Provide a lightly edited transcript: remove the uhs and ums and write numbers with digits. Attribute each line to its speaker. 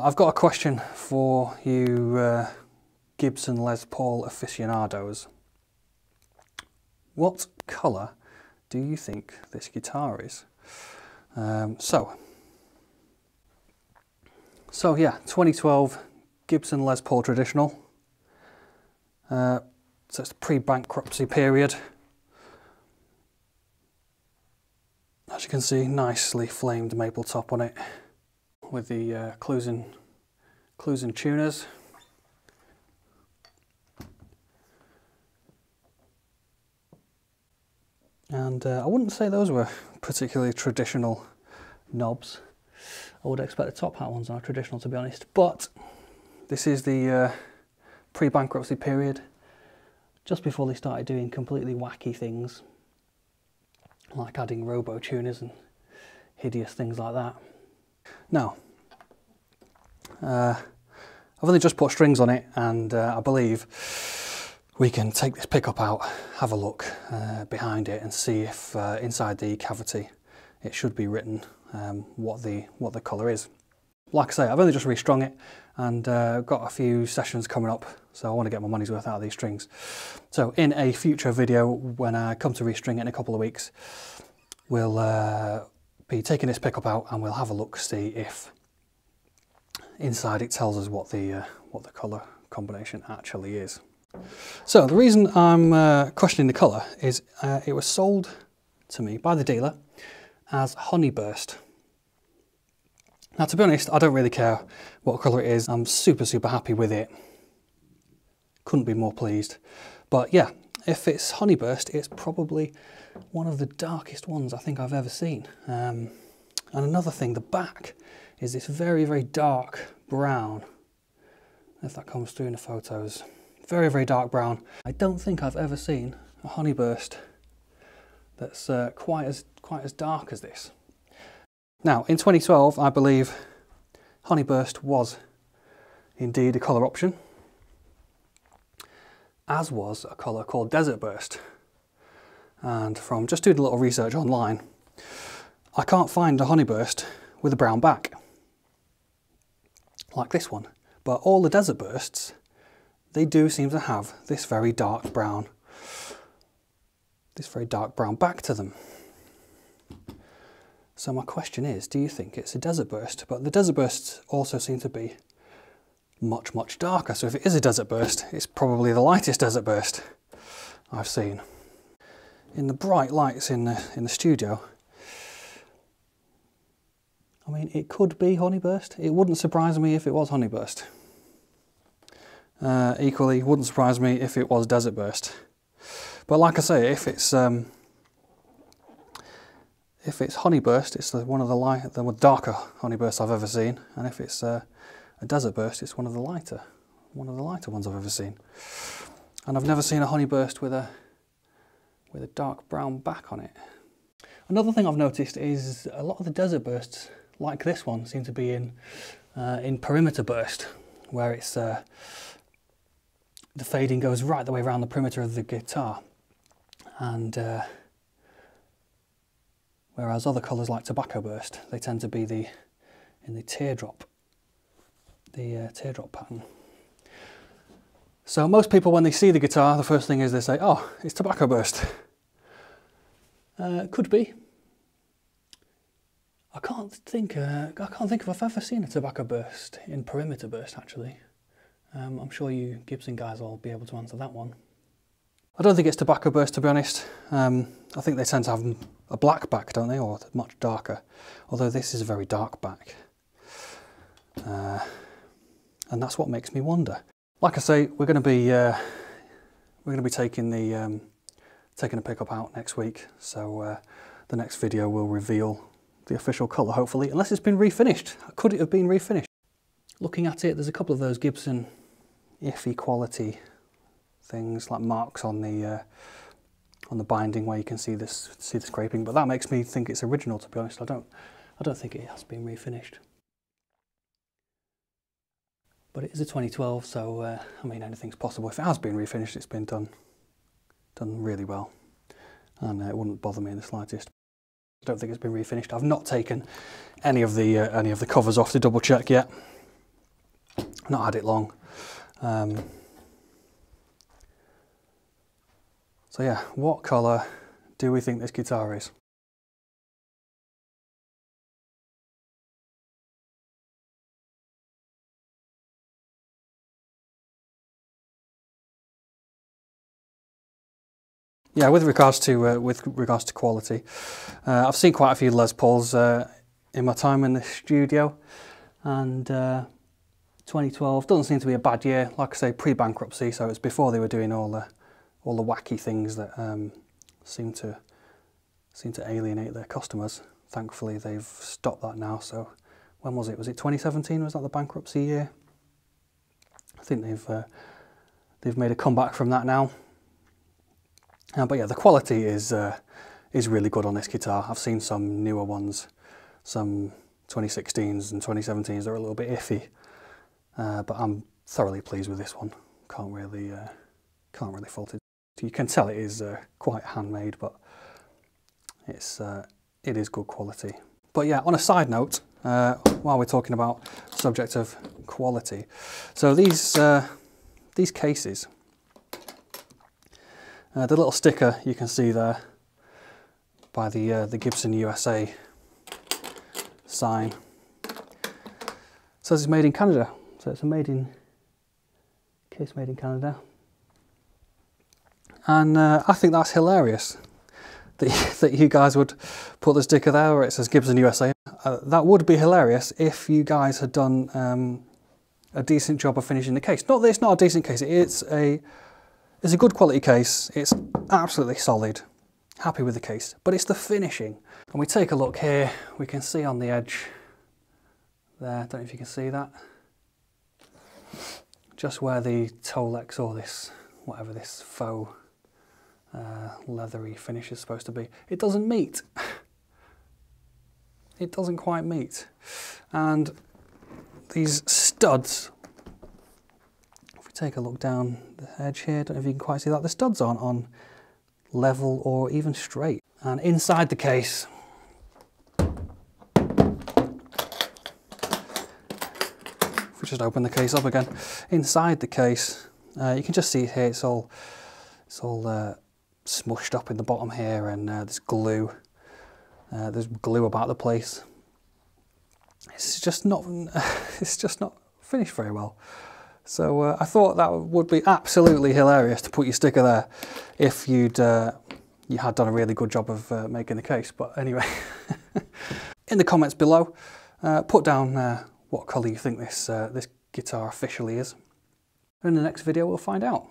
Speaker 1: I've got a question for you Gibson Les Paul aficionados. What colour do you think this guitar is? So yeah, 2012 Gibson Les Paul Traditional. So it's the pre-bankruptcy period. As you can see, nicely flamed maple top on it with the Clusen tuners. And I wouldn't say those were particularly traditional knobs. I would expect the top hat ones are traditional, to be honest. But this is the pre-bankruptcy period, just before they started doing completely wacky things, like adding robo tuners and hideous things like that. Now, I've only just put strings on it, and I believe we can take this pickup out, have a look behind it, and see if inside the cavity it should be written what the colour is. Like I say, I've only just restrung it, and got a few sessions coming up, so I want to get my money's worth out of these strings. So in a future video, when I come to restring it in a couple of weeks, we'll be taking this pickup out and we'll have a look, see if inside it tells us what the colour combination actually is. So the reason I'm questioning the colour is it was sold to me by the dealer as Honeyburst. Now, to be honest, I don't really care what colour it is. I'm super happy with it. Couldn't be more pleased. But yeah, if it's Honeyburst, it's probably one of the darkest ones I think I've ever seen. And another thing, the back is this very dark brown. If that comes through in the photos. Very dark brown. I don't think I've ever seen a Honeyburst that's quite as dark as this. Now, in 2012, I believe Honeyburst was indeed a colour option, as was a colour called Desert Burst. And from just doing a little research online, I can't find a Honeyburst with a brown back, like this one. But all the Desert Bursts, they do seem to have this very dark brown back to them. So my question is, do you think it's a Desert Burst? But the Desert Bursts also seem to be much darker. So if it is a Desert Burst, it's probably the lightest Desert Burst I've seen. In the bright lights in the studio, I mean, it could be Honeyburst. It wouldn't surprise me if it was Honeyburst. Equally, wouldn't surprise me if it was Desert Burst. But like I say, if it's Honeyburst, it's one of the darker Honeybursts I've ever seen, and if it's a Desert Burst, it's one of the lighter ones I've ever seen. And I've never seen a Honeyburst with a dark brown back on it. Another thing I've noticed is a lot of the Desert Bursts, like this one, seem to be in perimeter burst, where it's the fading goes right the way around the perimeter of the guitar, and whereas other colours like Tobacco Burst, they tend to be in the teardrop pattern. So most people, when they see the guitar, the first thing is they say, "Oh, it's Tobacco Burst." Could be. I can't think if I've ever seen a Tobacco Burst in perimeter burst, actually. I'm sure you Gibson guys will be able to answer that one. I don't think it's Tobacco Burst, to be honest. I think they tend to have a black back, don't they, or much darker. Although this is a very dark back, and that's what makes me wonder. Like I say, we're going to be taking a pickup out next week. So the next video will reveal the official colour, hopefully, unless it's been refinished. Could it have been refinished? Looking at it, there's a couple of those Gibson iffy quality things, like marks on the binding where you can see the scraping, but that makes me think it's original, to be honest. I don't think it has been refinished. But it is a 2012, so I mean, anything's possible. If it has been refinished, it's been done really well, and it wouldn't bother me in the slightest. I don't think it's been refinished. I've not taken any of the covers off to double check yet. Not had it long. So yeah, what colour do we think this guitar is? Yeah, with regards to quality, I've seen quite a few Les Pauls in my time in the studio, and 2012 doesn't seem to be a bad year. Like I say, pre-bankruptcy, so it's before they were doing all the wacky things that seem to alienate their customers. Thankfully, they've stopped that now. So, when was it? Was it 2017? Was that the bankruptcy year? I think they've made a comeback from that now. But yeah, the quality is really good on this guitar. I've seen some newer ones, some 2016s and 2017s that are a little bit iffy, but I'm thoroughly pleased with this one. Can't really fault it. You can tell it is quite handmade, but it is good quality. But yeah, on a side note, while we're talking about the subject of quality, so these cases. The little sticker you can see there by the Gibson USA sign says it's made in Canada. So it's a case made in Canada, and I think that's hilarious that you guys would put the sticker there where it says Gibson USA. That would be hilarious if you guys had done a decent job of finishing the case. Not that it's not a decent case. It's a good quality case, it's absolutely solid, happy with the case, but it's the finishing. When we take a look here, we can see on the edge there, I don't know if you can see that, just where the Tolex or this, whatever this faux leathery finish is supposed to be, it doesn't meet. It doesn't quite meet. And these studs, take a look down the edge here, don't know if you can quite see that, the studs aren't on level or even straight. And inside the case, if we just open the case up again, inside the case, you can just see here it's all smushed up in the bottom here, and there's glue about the place. It's just not finished very well. So I thought that would be absolutely hilarious to put your sticker there if you had done a really good job of making the case. But anyway, in the comments below, put down what colour you think this guitar officially is. In the next video, we'll find out.